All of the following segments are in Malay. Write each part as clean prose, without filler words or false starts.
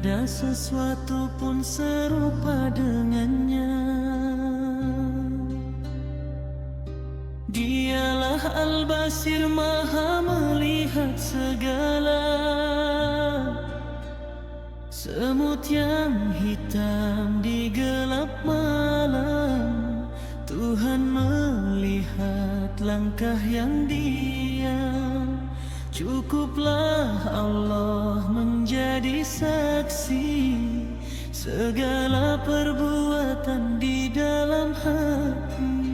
ada sesuatu pun serupa dengannya. Dialah Al-Basir, Maha melihat segala. Semut yang hitam di gelap malam, Tuhan melihat langkah yang diam. Cukuplah Allah menjadi saksi segala perbuatan di dalam hati.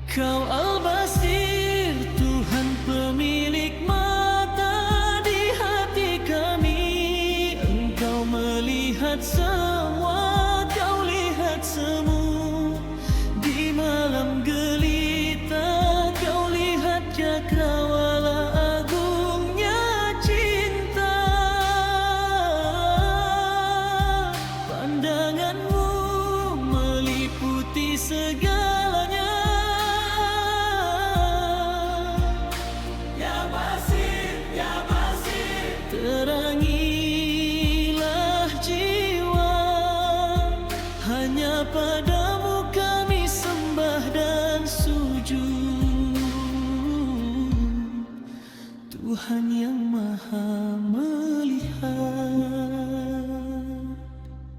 Kau Al-Basir, Tuhan pemilik mata di hati kami. Engkau melihat semua, kau lihat semu. Di malam gelita, kau lihat cakrawala agungnya cinta. Pandanganmu meliputi segalanya. Terangilah jiwa, hanya padamu kami sembah dan sujud. Tuhan